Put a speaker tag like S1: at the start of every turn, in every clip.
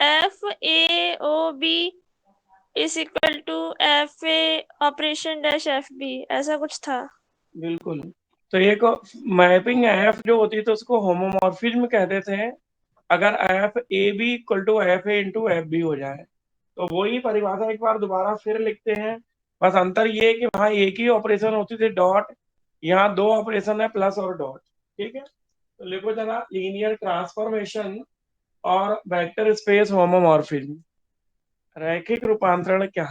S1: F A O B is equal to F A operation dash F B, ऐसा कुछ था।
S2: बिल्कुल। तो एक मैपिंग एफ जो होती है तो उसको होमोमॉर्फिज्म कहते थे, अगर F A B equal to F A into F B हो जाए। तो वही परिभाषा एक बार दोबारा फिर लिखते हैं। बस अंतर ये है कि वहां एक ही ऑपरेशन होती थी डॉट, यहाँ दो ऑपरेशन है प्लस और डॉट। ठीक है, तो लिखो जरा लीनियर ट्रांसफॉर्मेशन और वेक्टर स्पेस होमोमॉर्फिज्म। रैखिक रूपांतरण क्या?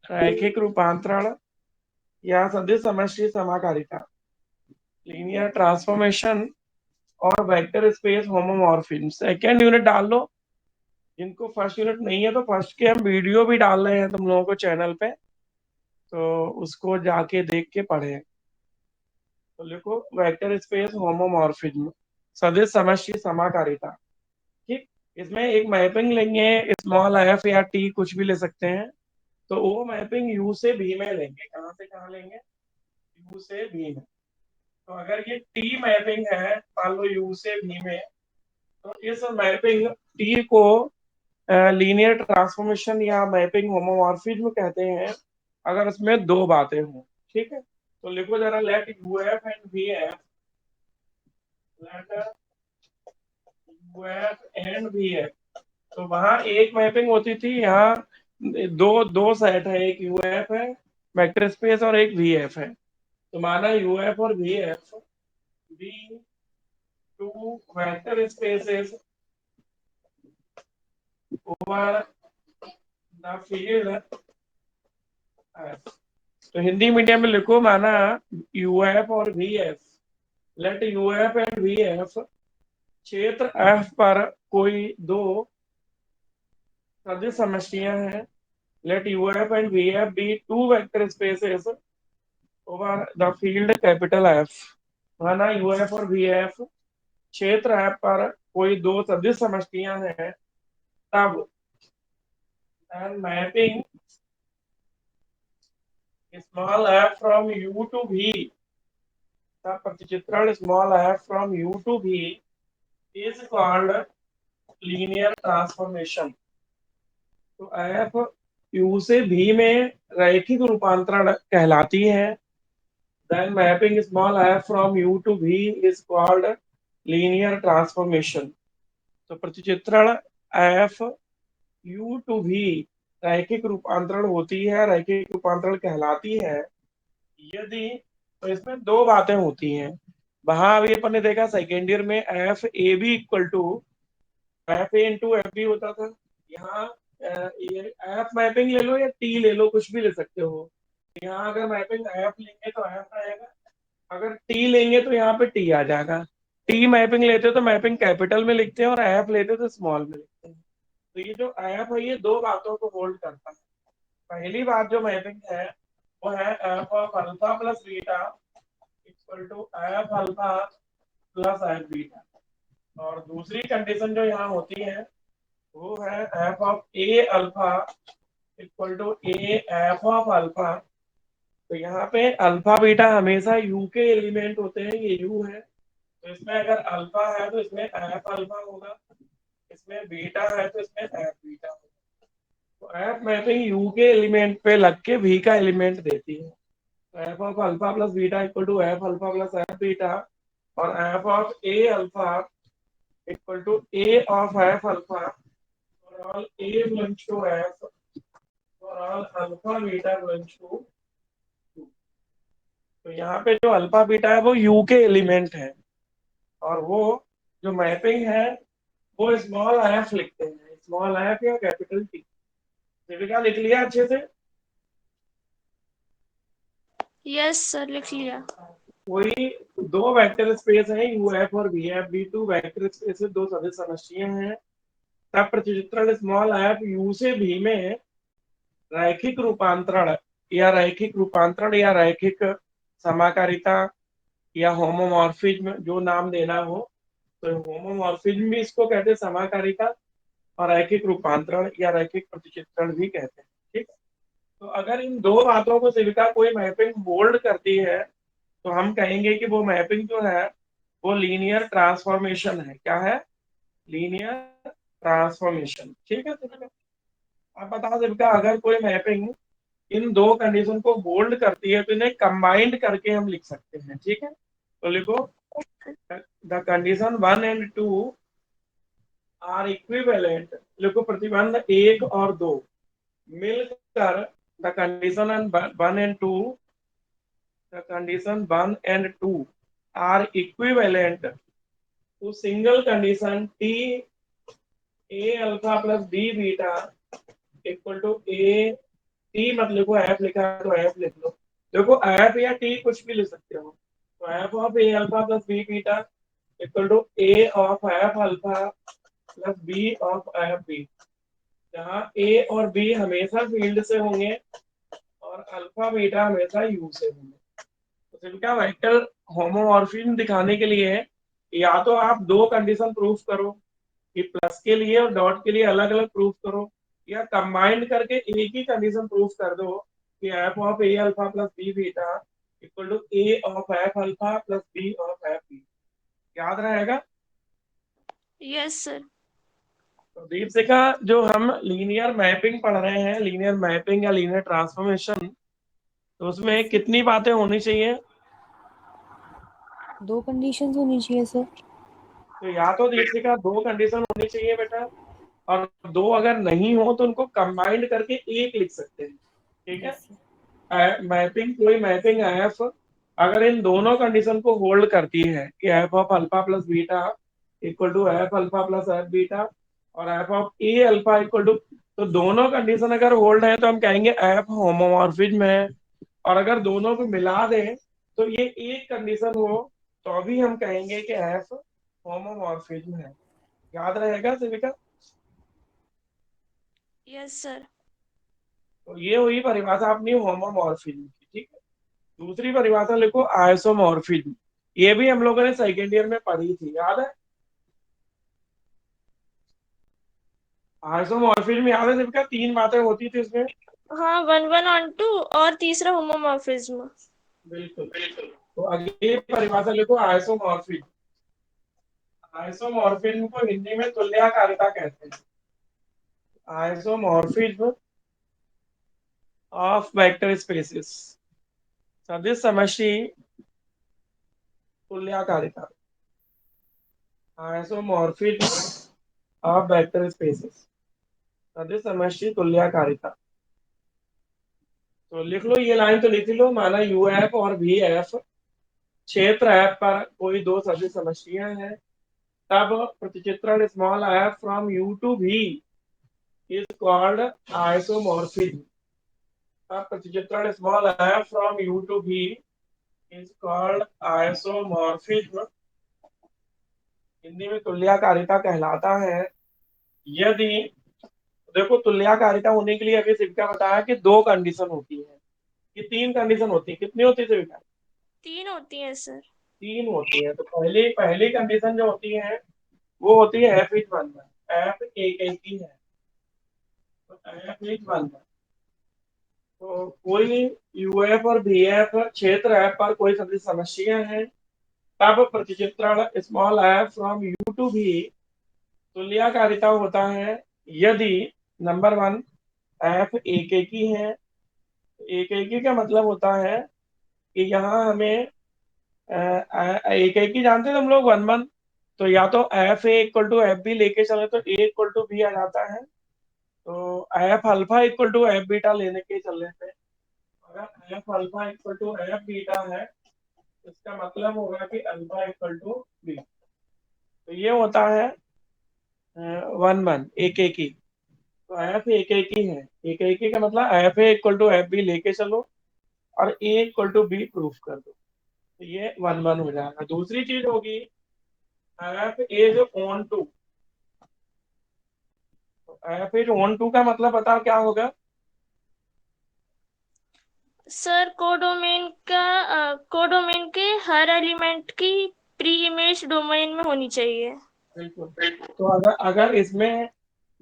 S2: रैखिक रूपांतरण या सदिश समष्टि समाकारिता, लीनियर ट्रांसफॉर्मेशन और vector space homomorphism. Second unit डाल लो, जिनको फर्स्ट यूनिट नहीं है तो फर्स्ट के हम वीडियो भी डाल रहे हैं तुम लोगों को चैनल पे, तो उसको जाके देख के पढ़े। तो लिखो वेक्टर स्पेस होमोमॉर्फिज्म, सदिश समष्टि समाकारिता। ठीक, इसमें एक मैपिंग लेंगे, स्मॉल एफ या टी कुछ भी ले सकते हैं। तो वो मैपिंग यू से भी में लेंगे। कहाँ से कहाँ लेंगे? यू से भी में। तो अगर ये टी मैपिंग है मान लो यू से भी में, तो इस मैपिंग टी को लीनियर ट्रांसफॉर्मेशन या मैपिंग होमोमॉर्फिज्म कहते हैं, अगर उसमें दो बातें हों। ठीक है, तो लिखो जरा late U F and V F, let U F and V F. तो वहां एक मैपिंग होती थी, यहाँ दो दो सेट है, एक यू एफ है वेक्टर स्पेस और एक वी एफ है। तो माना यू एफ और V F be two vector spaces over the field. तो हिंदी मीडियम में लिखो माना यू एफ और V F, let U F and V F क्षेत्र एफ पर कोई दो सदिश समष्टियां हैं। Let U F and V F be two vector spaces over the field capital F. माना यू एफ और वी एफ क्षेत्र एफ पर कोई दो सदिश समष्टियां हैं, तब mapping small f from U to V, तब प्रतिचित्रण small f from U to V is called linear transformation. तो एफ यू से भी में रैखिक रूपांतरण कहलाती है। Then mapping small f from U to V is called linear transformation. तो प्रतिचित्रण एफ यू टू भी रैखिक रूपांतरण होती है, रैखिक रूपांतरण कहलाती है यदि, तो इसमें दो बातें होती हैं। वहां अभी अपन ने देखा सेकेंड ईयर में F A B equal to F A into F B होता था। यहाँ ये एफ मैपिंग ले लो या टी ले लो, कुछ भी ले सकते हो। यहाँ अगर मैपिंग एफ लेंगे तो एफ आएगा, अगर टी लेंगे तो यहाँ पे टी आ जाएगा। टी मैपिंग लेते हो तो मैपिंग कैपिटल में लिखते हैं और एफ लेते हो तो स्मॉल में लिखते हैं। तो ये जो एफ है ये दो बातों को होल्ड करता है। पहली बात जो मैपिंग है वो है F of alpha plus beta equal to F alpha plus F beta. और दूसरी कंडीशन जो यहाँ होती है वो है F of A alpha equal to A F of alpha. तो यहाँ पे अल्फा बीटा हमेशा यू के एलिमेंट होते हैं, ये यू है, तो इसमें अगर अल्फा है तो इसमें एफ अल्फा होगा, इसमें बीटा है तो इसमें एफ बीटा होगा। तो एफ मैपिंग यू के एलिमेंट पे लग के वी का एलिमेंट देती है। तो F of alpha plus beta equal to F alpha plus F beta, और F of A alpha equal to A of F alpha for all a belongs to f, for all alpha beta belongs to 2। तो यहाँ पे जो alpha beta है वो you के element है, और वो जो मैपिंग है वो स्मॉल एफ लिखते हैं, स्मॉल एफ या कैपिटल टी। देविका लिख लिया अच्छे से?
S1: यस सर, लिख लिया।
S2: वही दो वेक्टर स्पेस है यू एफ और V F, be two vector space से दो सदिश समष्टियां हैं, तब प्रतिचित्रण स्मॉल एफ यू से भी में रैखिक रूपांतरण या रैखिक समाकारिता या होमोमॉर्फिज्म, जो नाम देना हो। तो होमोमॉर्फिज्म भी इसको कहते हैं, समाकारिता, और रैखिक रूपांतरण या रैखिक प्रतिचित्रण भी कहते हैं। ठीक है, तो अगर इन दो बातों को सिविका कोई मैपिंग होल्ड करती है तो हम कहेंगे कि वो मैपिंग जो है वो लीनियर ट्रांसफॉर्मेशन है। क्या है? Linear transformation. ठीक है दीपिका? आप बताओ दीपिका, अगर कोई मैपिंग इन दो कंडीशन को होल्ड करती है तो इन्हें कंबाइंड करके हम लिख सकते हैं। ठीक है, तो लिखो, the condition one and two are equivalent. लिखो, प्रतिबंध एक और दो मिलकर the condition one and two, the condition one and two are equivalent to single condition T A alpha plus B beta equal to A T. मत लिखो F, लिखा है तो एफ लिख लो। देखो, एफ या टी कुछ भी लिख सकते हो। तो F of A alpha plus B beta equal to A of F alpha plus B of F B, जहाँ ए और बी हमेशा फील्ड से होंगे और अल्फा बीटा हमेशा यू से होंगे। तो इनका वेक्टर होमोमॉर्फिज्म दिखाने के लिए या तो आप दो कंडीशन प्रूफ करो कि प्लस के लिए और डॉट के लिए अलग अलग प्रूफ करो, या कंबाइंड करके एक ही कंडीशन प्रूफ कर दो कि F of A alpha plus B beta equal to A of F alpha plus B of F B. याद रहेगा?
S1: Yes sir.
S2: तो दीपशिखा, जो हम लीनियर मैपिंग पढ़ रहे हैं, लीनियर मैपिंग या लीनियर ट्रांसफॉर्मेशन, तो उसमें
S3: सर
S2: कितनी बातें होनी चाहिए?
S3: दो कंडीशंस होनी चाहिए सर।
S2: तो या तो दीपशिखा दो कंडीशन होनी चाहिए बेटा, और दो अगर नहीं हो तो उनको कंबाइंड करके एक लिख सकते हैं। ठीक
S3: यस सर।
S2: है? मैपिंग, कोई मैपिंग एफ अगर इन दोनों कंडीशन को होल्ड करती है कि F of alpha plus beta equal to F alpha plus F beta और F of A alpha equal to, तो दोनों कंडीशन अगर होल्ड है तो हम कहेंगे एफ होमोमॉर्फिज्म है। और अगर दोनों को मिला दें तो ये एक कंडीशन हो तो अभी हम कहेंगे कि एफ होमोमॉर्फिज्म है। याद रहेगा सेविका?
S1: Yes sir.
S2: तो ये हुई परिभाषा अपनी होमोमॉर्फिज्म की। ठीक है, दूसरी परिभाषा लिखो, आइसोमॉर्फिज्म। ये भी हम लोगों ने सेकेंड ईयर में पढ़ी थी, याद है? आइसोमॉर्फिज्म याद है सेविका? तीन बातें होती थी इसमें।
S1: हाँ, 1 1 on 2 और तीसरा होमोमॉर्फिज्म।
S2: बिल्कुल। तो अगली परिभाषा लिखो, आइसोमॉर्फिज्म। आइसोमॉर्फिज्म को हिंदी में तुल्यकारिता कहते हैं। आइसोमॉर्फिज्म ऑफ वेक्टर स्पेसेस, सदिश समष्टि तुल्यकारिता। आइसोमॉर्फिज्म ऑफ वेक्टर स्पेसेस, सदिश समष्टि तुल्यकारिता। तो लिख लो, ये लाइन तो लिख लो, माना यू एफ और वी एफ क्षेत्र एफ पर कोई दो सदिश समष्टियां हैं, तब प्रतिचित्रण small f from U to V is called isomorphism. तब प्रतिचित्रण small f from U to V is called isomorphism. Hindi में तुल्यकारिता कहलाता है। यदि, देखो, तुल्यकारिता होने के लिए अभी सिविका बताया कि दो कंडीशन होती है, कि तीन कंडीशन होती है। कितनी होती है सिविका?
S1: 3 होती है सर।
S2: तीन होती है। तो पहली पहली कंडीशन जो होती है वो होती है एफ इज वन, एफ एक ही है। तो एफ इज वन, तो कोई यूएफ और बीएफ क्षेत्र एफ पर कोई सदिश समस्या है, तब प्रतिचित्रण small f from U to V तुल्यकारिता होता है यदि, नंबर वन, एफ एक ही है। एक ही का मतलब होता है कि यहाँ हमें एक ही जानते हैं हम लोग, वन वन। तो या तो F A equal to F B लेके चले तो ए इक्वल टू बी आ जाता है। तो F alpha equal to F beta लेने के चलने पे, अगर F alpha equal to F beta है, इसका मतलब होगा कि अल्फा इक्वल टू बी। तो ये होता है वन वन, एक ही। तो एफ एक ही है। एक ही का मतलब F A equal to F B लेके चलो और A equal to B proof कर दो, तो ये वन वन हो जाएगा। दूसरी चीज होगी F is onto. F is onto का मतलब बताओ क्या होगा?
S1: सर, कोडोमेन के हर एलिमेंट की प्री इमेज डोमेन में होनी चाहिए।
S2: बिल्कुल। तो अगर अगर इसमें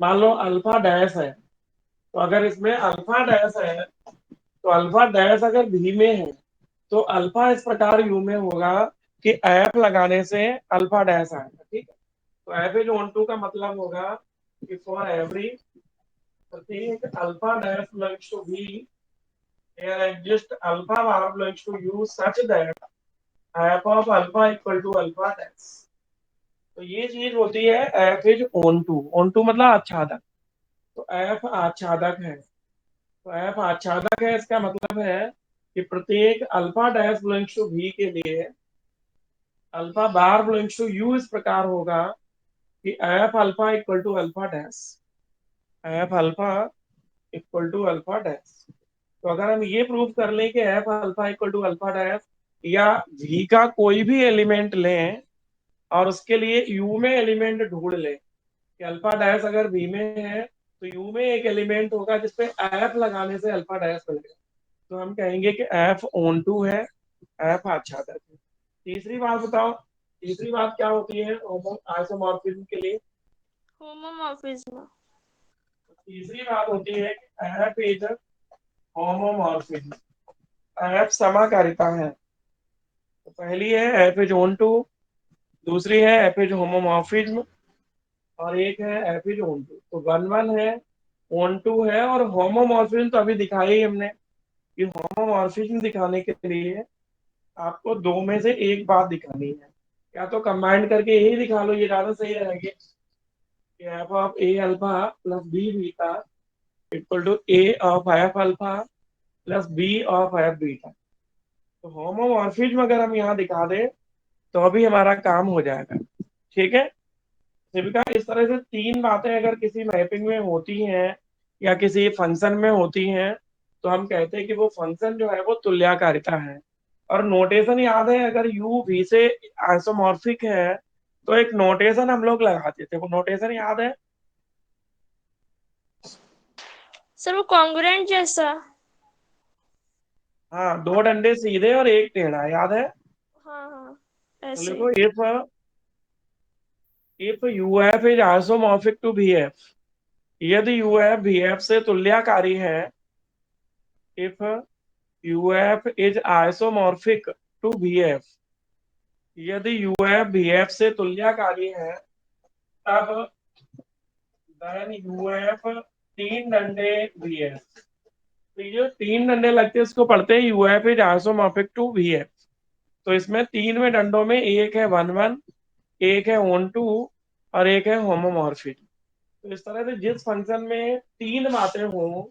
S2: मान लो अल्फा डैश है, तो अगर इसमें अल्फा डैश है तो अल्फा डैश अगर भी में है तो अल्फा इस प्रकार यू में होगा कि एफ लगाने से अल्फा डैश आएगा, ठीक है। तो एफ इज ऑन टू का मतलब होगा कि फॉर एवरी प्रत्येक alpha dash belongs to V here exist alpha bar belongs to u such that f of alpha equal to alpha dash। तो ये चीज होती है एफ इज ऑन टू मतलब आच्छादक। तो एफ आच्छादक है, तो एफ आच्छादक है, इसका मतलब है कि प्रत्येक alpha dash belongs to V के लिए alpha bar belongs to U इस प्रकार होगा कि F alpha equal to alpha dash, F alpha equal to alpha dash. तो अगर हम ये प्रूव कर लें कि F alpha equal to alpha dash या वी का कोई भी एलिमेंट लें और उसके लिए यू में एलिमेंट ढूंढ लें कि अल्फा डैश अगर वी में है तो यू में एक एलिमेंट होगा जिसपे एफ लगाने से अल्फा डैश मिलेगा, तो हम कहेंगे कि एफ ऑन टू है, एफ आच्छादक है। तीसरी बात बताओ, तीसरी बात क्या होती है आइसोमॉर्फिज्म के लिए?
S1: होमोमॉर्फिज्म।
S2: तीसरी बात होती है कि एफ इज होमोमॉर्फिज्म, एफ समाकारिता है। तो पहली है एफ इज ऑन टू, दूसरी है एफ इज होमोमॉर्फिज्म, और एक है एफ इज ऑन टू। तो वन वन है, ऑन टू है, और होमोमॉर्फिज्म तो अभी दिखाई ही हमने कि होमोमॉर्फिज्म दिखाने के लिए आपको दो में से एक बात दिखानी है, या तो कंबाइंड करके यही दिखा लो, ये ज्यादा सही रहेगी कि F of A alpha plus B beta equal to A of F alpha plus B of F beta. तो होमोमॉर्फिज्म अगर हम यहाँ दिखा दें तो अभी हमारा काम हो जाएगा, ठीक है। शिविका, इस तरह से तीन बातें अगर किसी मैपिंग में होती हैं या किसी फंक्शन में होती हैं तो हम कहते हैं कि वो फंक्शन जो है वो तुल्यकारिता है। और नोटेशन याद है, अगर यू वी से आइसोमॉर्फिक है तो एक नोटेशन हम लोग लगाते थे, वो नोटेशन याद है?
S1: सर वो कॉन्ग्रुएंट जैसा।
S2: हाँ, दो डंडे सीधे और एक टेढ़ा, याद है?
S1: हाँ हाँ,
S2: तो
S1: ऐसे।
S2: देखो, if U F is isomorphic to V F, यदि यू एफ वी एफ से तुल्यकारी है, if U F is isomorphic to V F, यदि यू एफ वी एफ से तुल्यकारी है, तब देन यू एफ तीन डंडे वी एफ। तो ये तीन डंडे लगते हैं इसको पढ़ते हैं U F is isomorphic to V F. तो इसमें तीन में डंडों में एक है वन वन, एक है ऑन टू, और एक है होमोमॉर्फिक। तो इस तरह से जिस फंक्शन में तीन बातें हो,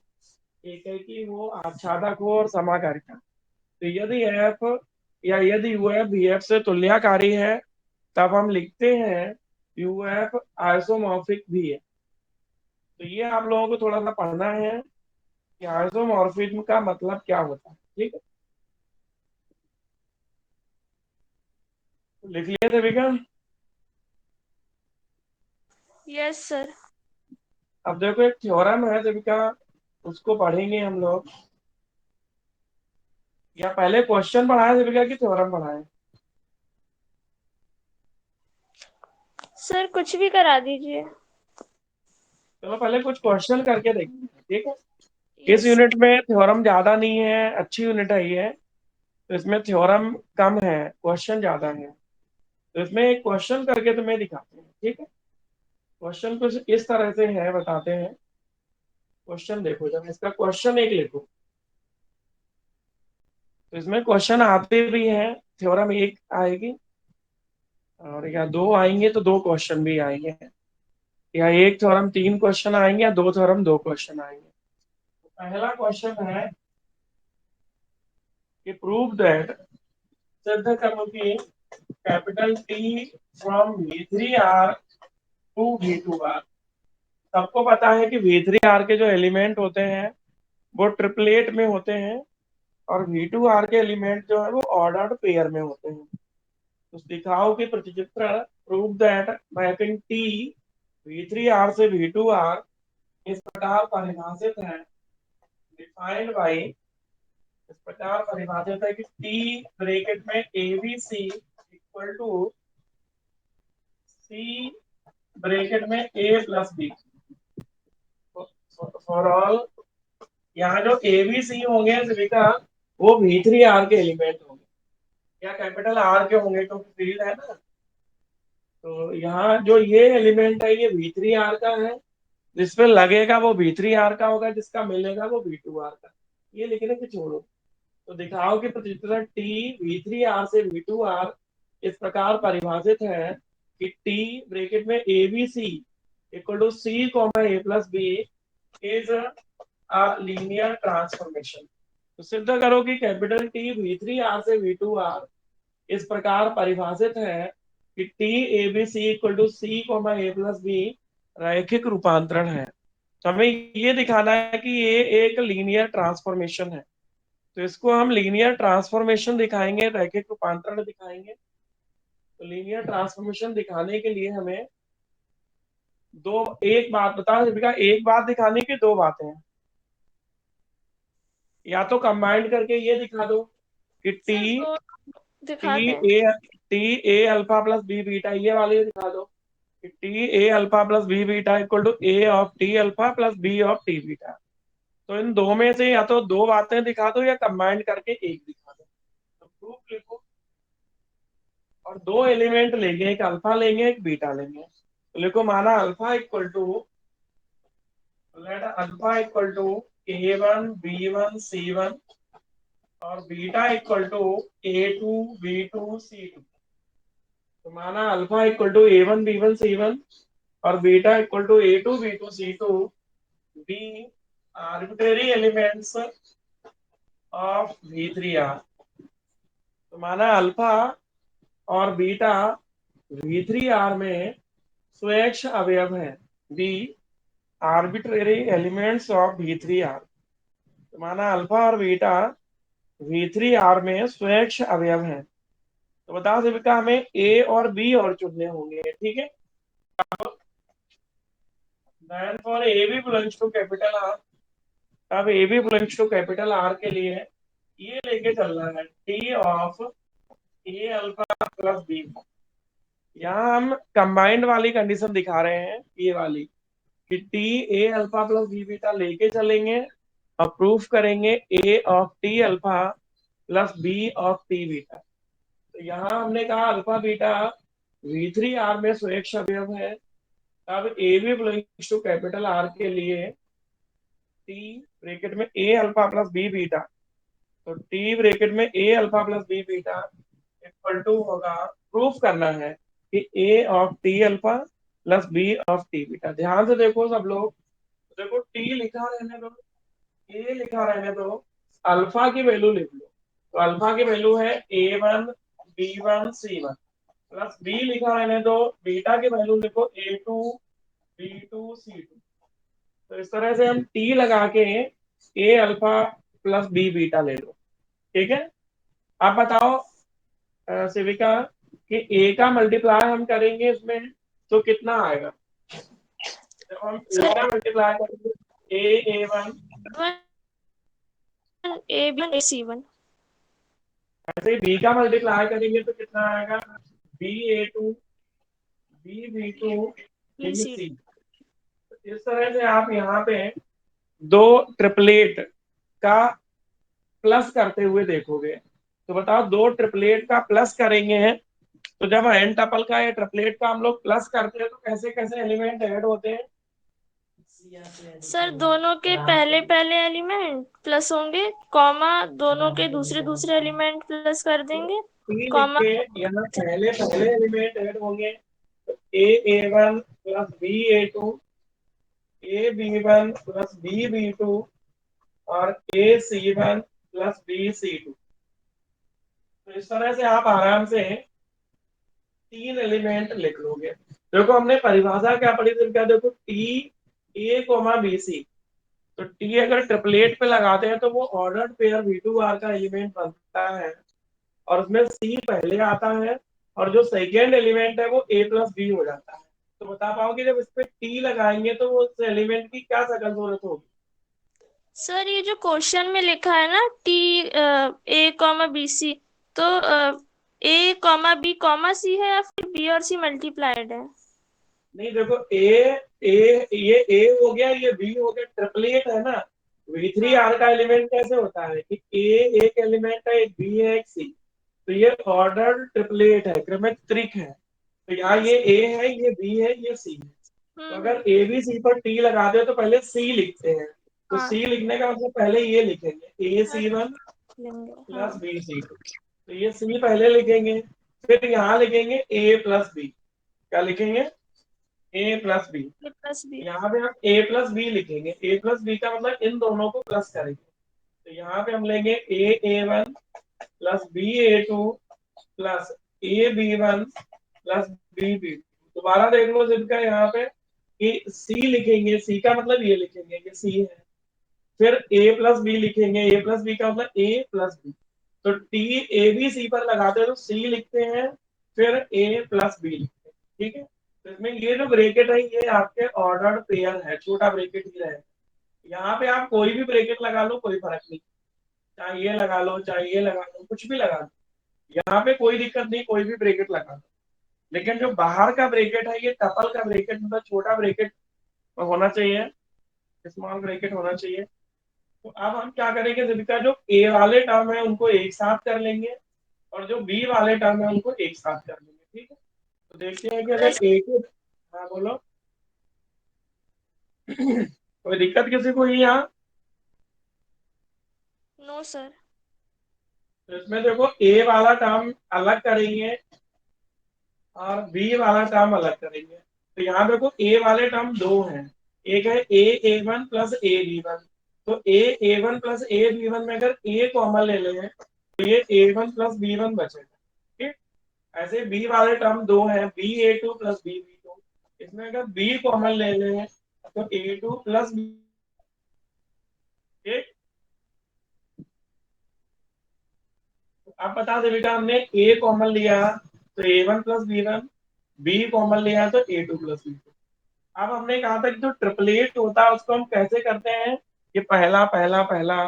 S2: एक है कि वो आच्छादक हो और समाकारिता, तो यदि एफ या यदि यू एफ वी एफ से तुल्यकारी है तब हम लिखते हैं यू एफ आइसोमॉर्फिक भी है। तो ये आप लोगों को थोड़ा सा पढ़ना है कि आइसोमॉर्फिज्म का मतलब क्या होता है, ठीक है। तो लिख लिए थे विक्रम?
S1: Yes sir.
S2: अब देखो, एक थ्योरम है देविका, उसको पढ़ेंगे हम लोग। या पहले क्वेश्चन पढ़ाए देविका कि थ्योरम पढ़ाए?
S1: सर कुछ भी करा दीजिए।
S2: चलो पहले कुछ क्वेश्चन करके देखते हैं, ठीक है। इस
S1: यस
S2: यूनिट
S1: सर।
S2: में थ्योरम ज्यादा नहीं है, अच्छी यूनिट है ये, तो इसमें थ्योरम कम है, क्वेश्चन ज्यादा है। तो इसमें एक क्वेश्चन करके तुम्हें दिखाते हैं, ठीक है। क्वेश्चन कुछ इस तरह से है, बताते हैं। क्वेश्चन देखो, जब इसका क्वेश्चन एक लिखो तो इसमें क्वेश्चन आते भी हैं, थ्योरम एक आएगी, और या दो आएंगे तो दो क्वेश्चन भी आएंगे, या एक थ्योरम तीन क्वेश्चन आएंगे, या दो थ्योरम दो क्वेश्चन आएंगे। तो पहला क्वेश्चन है कि प्रूव दैट, सिद्ध करो कि capital T from V3R to V2R। सबको पता है कि V3R के जो एलिमेंट होते हैं वो ट्रिपलेट में होते हैं, और V2R के एलिमेंट जो है वो ऑर्डर्ड पेयर में होते हैं। तो दिखाओ कि प्रतिचित्र, prove that mapping T V3R से V2R इस प्रकार परिभाषित है, डिफाइंड बाई, इस प्रकार परिभाषित है कि टी ब्रैकेट में ABC equal to C bracket में A plus B for all. यहाँ जो ABC होंगे सभी का वो V3R के एलिमेंट होंगे, या कैपिटल आर के होंगे क्योंकि फील्ड है ना। तो यहाँ जो ये एलिमेंट है ये V3R का है, जिसपे लगेगा वो V3R का होगा, जिसका मिलेगा वो V2R का। ये लिखने के छोड़ो। तो दिखाओ कि प्रतिचित्रण T V3R से V2R इस प्रकार परिभाषित है कि T ब्रैकेट में ABC equal to C comma A plus B is a linear transformation. तो सिद्ध करो कि कैपिटल T V3R से V2R इस प्रकार परिभाषित है कि T ABC equal to C comma A plus B रैखिक रूपांतरण है। तो हमें ये दिखाना है कि ये एक लीनियर ट्रांसफॉर्मेशन है। तो इसको हम लीनियर ट्रांसफॉर्मेशन दिखाएंगे, रैखिक रूपांतरण दिखाएंगे। तो लीनियर ट्रांसफॉर्मेशन दिखाने के लिए हमें दो, एक बात बता दीपिका, एक बात दिखाने की दो बातें हैं। या तो कंबाइंड करके ये दिखा दो कि टी
S1: सर दो
S2: टी
S1: दिखा दें।
S2: A T A alpha plus B beta, ये वाले दिखा दो कि T A alpha plus B beta equal to A of T alpha plus B of T beta. तो इन दो में से या तो दो बातें दिखा दो या कंबाइंड करके एक दिखा दो। तो प्रूफ लिखो। और दो एलिमेंट लेंगे, एक अल्फा लेंगे एक बीटा लेंगे। तो लिखो माना alpha equal to, let alpha equal to A1 B1 C1 और beta equal to A2 B2 C2। तो माना alpha equal to A1 B1 C1 और beta equal to A2 B2 C2 be arbitrary elements of V3R। तो माना alpha और beta V3R में स्वेच्छ अवयव है। Be arbitrary elements of V3R। तो माना अल्फा और बीटा V3R में स्वेच्छ अवयव है। तो बताओ शिविका, हमें ए और बी और चुनने होंगे, ठीक है। Then for A B belongs to capital R, अब A B belongs to capital R के लिए ये लेके चलना है T of A alpha plus B. यहाँ हम कंबाइंड वाली कंडीशन दिखा रहे हैं, ये वाली कि T A alpha plus B beta लेके चलेंगे और प्रूफ करेंगे A of T alpha plus B of T beta. तो यहाँ हमने कहा अल्फा बीटा V3R में स्वेच्छ अवयव है। अब A B belongs to capital R के लिए टी ब्रैकेट में A alpha plus B beta, तो टी ब्रैकेट में A alpha plus B beta equal to होगा, प्रूफ करना है कि A of T alpha plus B of T beta. ध्यान से देखो सब लोग, देखो टी लिखा रहने दो, ए लिखा रहने दो, अल्फा की वैल्यू लिख लो। तो अल्फा की वैल्यू है A1 B1 C1 plus B लिखा रहने दो, बीटा की वैल्यू लिखो A2 B2 C2। तो इस तरह से हम टी लगा के ए अल्फा प्लस बी बीटा ले लो, ठीक है। आप बताओ शिविका कि ए का मल्टीप्लाई हम करेंगे इसमें तो कितना आएगा। जब हम ए
S1: सर
S2: का मल्टीप्लाई करेंगे A1,
S1: A B A C one.
S2: ऐसे बी का मल्टीप्लाई करेंगे तो कितना आएगा, B A2 B B2
S1: B C.
S2: BC। इस तरह से आप यहाँ पे दो ट्रिपलेट का प्लस करते हुए देखोगे। तो बताओ दो ट्रिपलेट का प्लस करेंगे, तो जब एन टपल का या ट्रिपलेट का हम लोग प्लस करते हैं तो कैसे कैसे एलिमेंट ऐड होते हैं।
S1: सर दोनों के पहले पहले एलिमेंट प्लस होंगे, कॉमा दोनों के दूसरे दूसरे एलिमेंट प्लस कर
S2: तो
S1: देंगे,
S2: टी लिख
S1: कॉमा।
S2: के यहाँ पहले पहले एलिमेंट ऐड होंगे। तो A1 plus B A2 A B1 plus B B2 और AC1 प्लस BC2। तो इस तरह से आप आराम से तीन एलिमेंट लिख लोगे। देखो हमने परिभाषा क्या पढ़ी थी, क्या देखो T A comma B C. तो टी अगर ट्रिपलेट पे लगाते हैं तो वो ऑर्डर्ड पेयर V2R का एलिमेंट बनता है और उसमें सी पहले आता है और जो सेकेंड एलिमेंट है वो ए प्लस बी हो जाता है। तो बता पाओगे जब इस पे टी लगाएंगे तो वो उस एलिमेंट की क्या शक्ल सूरत होगी।
S1: सर ये जो क्वेश्चन में लिखा है ना T A comma B C, तो A comma B comma C है या फिर बी और सी मल्टीप्लाइड है।
S2: नहीं देखो ए ए ये ए हो गया ये बी हो गया, ट्रिपलेट है ना। V3R
S1: हाँ
S2: का एलिमेंट कैसे होता है कि ए एक एलिमेंट है, एक बी है एक सी। तो ये ऑर्डर ट्रिपलेट है, क्रमिक है। तो यहाँ ये ए है, ये बी है, ये सी है। तो अगर ए बी सी पर टी लगा दे तो पहले सी लिखते हैं। तो
S1: हाँ
S2: सी लिखने का मतलब पहले ये लिखेंगे ए सी वन
S1: लेंगे हाँ।
S2: Plus B C two. तो ये सी पहले लिखेंगे, फिर यहाँ लिखेंगे ए प्लस बी। क्या लिखेंगे? A plus B.
S1: A plus B.
S2: यहाँ पे हम ए प्लस बी लिखेंगे, ए प्लस बी का मतलब इन दोनों को प्लस करेंगे। तो यहाँ पे हम लेंगे A one plus B A two plus A B one plus B B. दोबारा देख लो जिनका यहाँ पे कि सी लिखेंगे, सी का मतलब ये लिखेंगे ये सी है। फिर ए प्लस बी लिखेंगे, ए प्लस बी का मतलब ए प्लस बी। तो टी ए बी सी पर लगाते हैं तो सी लिखते हैं, फिर ए प्लस बी लिखते हैं। ठीक है, तो इसमें ये जो ब्रेकेट है ये आपके ऑर्डर्ड पेयर है, छोटा ब्रेकेट ही रहेगा। यहाँ पे आप कोई भी ब्रेकेट लगा लो कोई फर्क नहीं, चाहे ये लगा लो चाहे ये लगा लो, कुछ भी लगा लो, यहाँ पे कोई दिक्कत नहीं, कोई भी ब्रेकेट लगा लो। लेकिन जो बाहर का ब्रेकेट है ये टपल का ब्रेकेट, मतलब छोटा ब्रेकेट होना चाहिए, स्मॉल ब्रेकेट होना चाहिए। तो अब हम क्या करेंगे, जिनका जो ए वाले टर्म है उनको एक साथ कर लेंगे, और जो बी वाले टर्म है उनको एक साथ कर लेंगे। ठीक है, तो देखते हैं कि अगर ए के, हाँ बोलो। कोई दिक्कत किसी को ही यहाँ?
S1: No sir.
S2: तो इसमें देखो ए वाला टर्म अलग करेंगे और बी वाला टर्म अलग करेंगे। तो यहाँ देखो ए वाले टर्म दो हैं, एक है A one plus A B one. तो A one plus A B one में अगर ए कॉमन ले लें तो ये A one plus B one बचेगा। ठीक, ऐसे बी वाले टर्म दो हैं, B A two plus B B two. इसमें अगर बी कॉमन ले लें तो ए टू प्लस बी। ठीक, अब बता दे बेटा, हमने ए कॉमन लिया तो A one plus B one, B common लिया तो A two plus B two. अब हमने कहा था कि जो ट्रिपलेट होता है उसको हम कैसे करते हैं, कि पहला पहला पहला,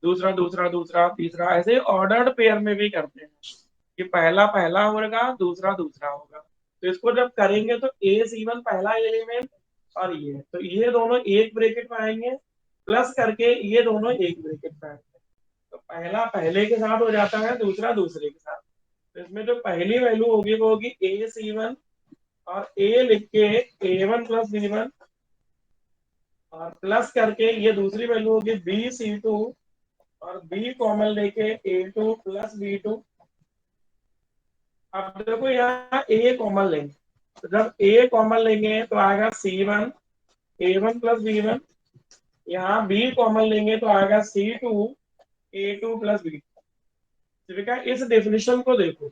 S2: दूसरा दूसरा दूसरा, तीसरा, ऐसे ऑर्डर्ड पेयर में भी करते हैं कि पहला पहला होगा दूसरा दूसरा होगा। तो इसको जब करेंगे तो ए सी वन पहला एलिमेंट और ये, तो ये दोनों एक ब्रेकेट में आएंगे, प्लस करके ये दोनों एक ब्रेकेट में आएंगे। तो पहला पहले के साथ हो जाता है, दूसरा दूसरे के साथ। तो इसमें जो पहली वैल्यू होगी वो होगी ए सी वन, और ए लिख के ए वन प्लस बी वन, और प्लस करके ये दूसरी वैल्यू होगी बी सी टू, और बी कॉमन लेके ए टू प्लस बी टू। अब देखो यहाँ ए कॉमन लेंगे, तो जब ए कॉमन लेंगे तो आएगा C one A one plus B one. यहाँ बी कॉमन लेंगे तो आएगा C two A two plus B two. इस डेफिनेशन को देखो,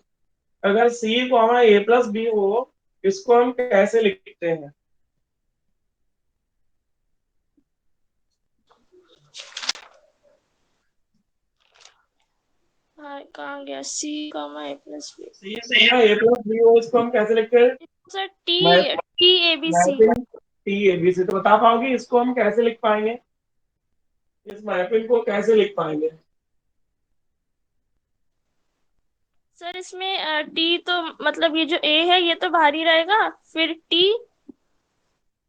S2: अगर C comma A plus B हो, इसको हम कैसे लिखते हैं?
S1: हाँ कहाँ गया, C comma A plus B.
S2: C comma A plus B हो, इसको हम कैसे लिखते हैं?
S1: Sir T T A B C.
S2: Mapping T A B C. तो बता पाओगे इसको हम कैसे लिख पाएंगे, इस मैपिंग को कैसे लिख पाएंगे?
S1: सर इसमें टी तो मतलब ये जो ए है ये तो बाहर ही रहेगा, फिर T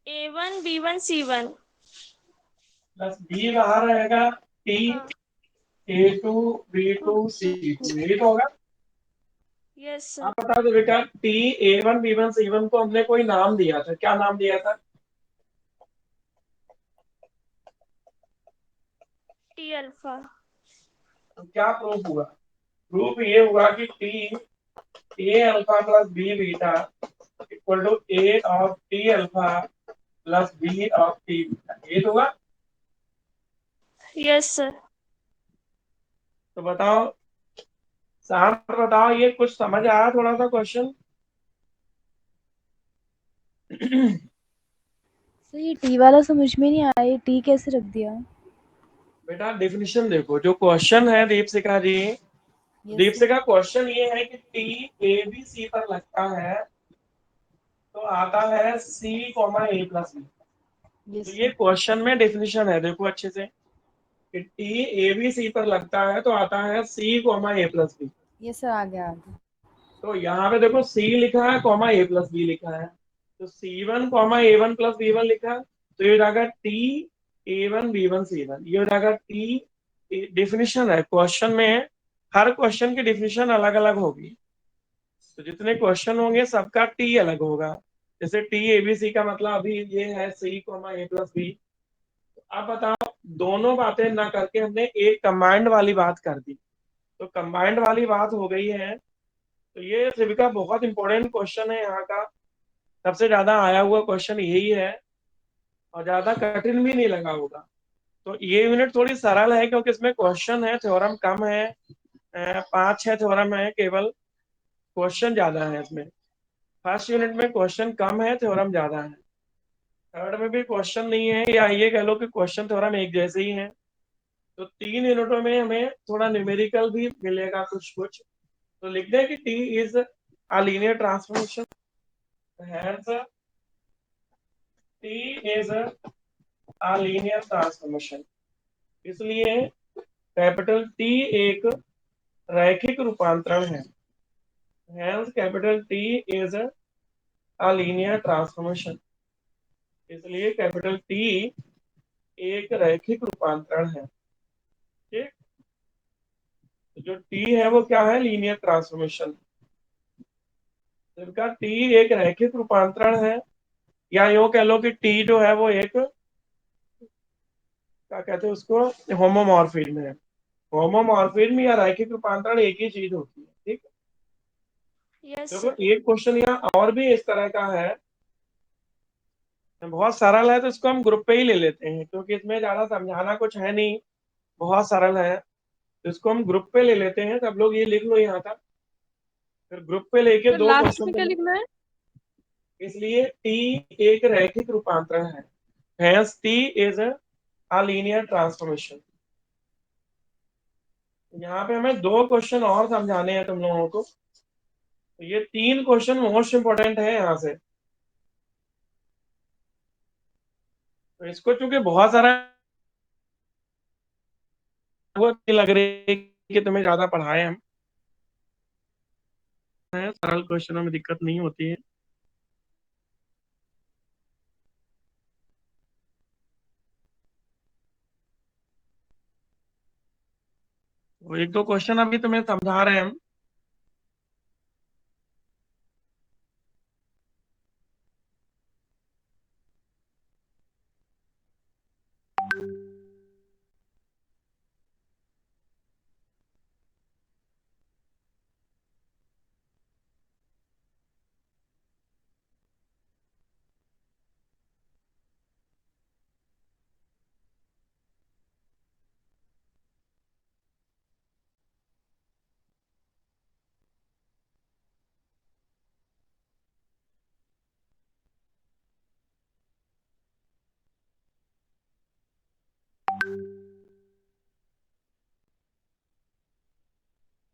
S1: A one B one C one.
S2: Plus B बाहर रहेगा, टी
S1: हाँ
S2: A two B two C two, यही तो होगा।
S1: Yes sir.
S2: आप बता दो बेटा, T A one B one C one को हमने कोई नाम दिया था, क्या नाम दिया था?
S1: T alpha.
S2: तो क्या प्रूफ हुआ? प्रूफ ये हुआ कि T A alpha plus B beta equal to A of T alpha plus B of T beta, ये तो होगा।
S1: Yes sir.
S2: तो बताओ, साथ बताओ, ये कुछ समझ आया थोड़ा सा क्वेश्चन?
S3: सर ये टी वाला समझ में नहीं आया, ये टी कैसे रख दिया?
S2: बेटा डेफिनेशन देखो, जो क्वेश्चन है दीपशिका जी,
S3: यस
S2: दीपशिका क्वेश्चन ये है कि टी ए बी सी पर लगता है तो आता है सी कॉमा ए प्लस बी। तो ये
S3: सर।
S2: क्वेश्चन में डेफिनेशन है, देखो अच्छे से, कि टी ए बी सी पर लगता है तो आता है सी comma A plus B.
S3: Yes sir, आ गया आ गया।
S2: तो यहाँ पे देखो सी लिखा है कॉमा ए प्लस बी लिखा है, तो C one comma A one plus B one लिखा है, तो ये हो जाएगा T A one B one C one, ये हो जाएगा टी। डेफिनेशन है क्वेश्चन में, हर क्वेश्चन की डिफिनेशन अलग अलग होगी। तो जितने क्वेश्चन होंगे सबका टी अलग होगा। जैसे टी एबीसी का मतलब अभी ये है सी कोमा ए प्लस बी। अब बताओ, दोनों बातें ना करके हमने एक कंबाइंड वाली बात कर दी। तो कंबाइंड वाली बात हो गई है। तो ये शिविका बहुत इंपॉर्टेंट क्वेश्चन है यहाँ का। सबसे ज्यादा आया हुआ क्वेश्चन यही है और ज्यादा कठिन भी नहीं लगा होगा। तो ये यूनिट थोड़ी सरल है क्योंकि इसमें क्वेश्चन है, थ्योरम कम है। 5-6 थ्योरम है केवल, क्वेश्चन ज्यादा है इसमें। फर्स्ट यूनिट में क्वेश्चन कम है, थ्योरम ज्यादा है। थर्ड में भी क्वेश्चन नहीं है, या ये कह लो कि क्वेश्चन थ्योरम एक जैसे ही है। तो 3 यूनिटों में हमें थोड़ा न्यूमेरिकल भी मिलेगा कुछ कुछ। तो लिख दें कि T is a linear transformation. Hence, T is a linear transformation. इसलिए कैपिटल टी एक रैखिक रूपांतरण है। Hence, capital T is a linear transformation. इसलिए कैपिटल टी एक रैखिक रूपांतरण है। ठीक। तो जो टी है वो क्या है? Linear transformation. जिनका टी एक रैखिक रूपांतरण है, या यूं कह लो कि टी जो है वो एक, क्या कहते हैं उसको, होमोमॉर्फिज्म है। होमोमॉर्फिज्म या रैखिक रूपांतरण एक ही चीज होती है। ठीक।
S1: यस
S2: देखो
S1: सर।
S2: एक क्वेश्चन यहाँ और भी इस तरह का है, बहुत सरल है, तो इसको हम ग्रुप पे ही ले लेते हैं क्योंकि इसमें ज्यादा समझाना कुछ है नहीं, बहुत सरल है। तो इसको हम ग्रुप पे ले लेते हैं। सब लोग ये लिख लो यहाँ तक। फिर ग्रुप पे लेके
S4: तो
S2: दो
S4: लास्ट
S2: क्वेश्चन
S4: में क्या
S2: तुम।
S4: लिखना है?
S2: इसलिए टी एक रैखिक रूपांतरण है। Hence T is a linear transformation। यहाँ पे हमें दो क्वेश्चन और समझाने हैं तुम लोगों को। तो ये 3 क्वेश्चन मोस्ट इंपोर्टेंट है यहाँ से। तो इसको चूंकि बहुत सारा वो लग रही है कि तुम्हें ज्यादा पढ़ाए हम, सरल क्वेश्चनों में दिक्कत नहीं होती है। तो एक दो क्वेश्चन अभी तुम्हें समझा रहे हैं हम।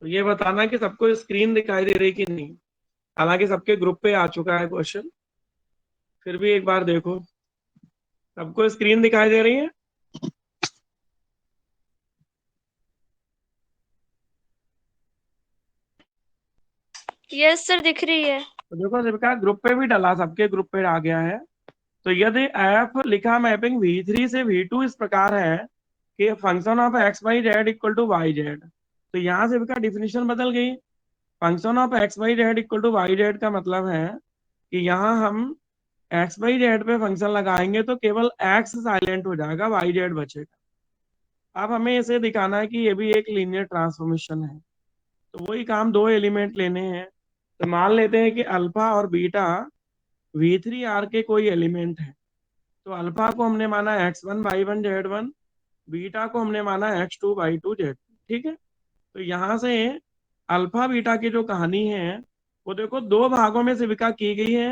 S2: तो ये बताना कि सबको स्क्रीन दिखाई दे रही कि नहीं। हालांकि सबके ग्रुप पे आ चुका है क्वेश्चन, फिर भी एक बार देखो सबको स्क्रीन दिखाई दे रही है।
S1: यस सर, दिख रही है।
S2: तो देखो सबका ग्रुप पे भी डाला, सबके ग्रुप पे आ गया है। तो यदि एफ लिखा मैपिंग v3 से v2 इस प्रकार है कि function of X Y Z equal to Y Z, तो यहाँ से इसका डिफिनेशन बदल गई। Function of X Y Z equal to Y Z का मतलब है कि यहाँ हम एक्स वाई जेड पे फंक्शन लगाएंगे तो केवल एक्स साइलेंट हो जाएगा, वाई जेड बचेगा। अब हमें इसे दिखाना है कि ये भी एक लीनियर ट्रांसफॉर्मेशन है। तो वही काम, दो एलिमेंट लेने हैं। तो मान लेते हैं कि अल्फा और बीटा v3 के कोई एलिमेंट है। तो अल्फा को हमने माना x1 y1 z1, बीटा को हमने माना x2 y2 z2। ठीक है। तो यहाँ से अल्फा बीटा की जो कहानी है वो देखो दो भागों में से विका की गई है।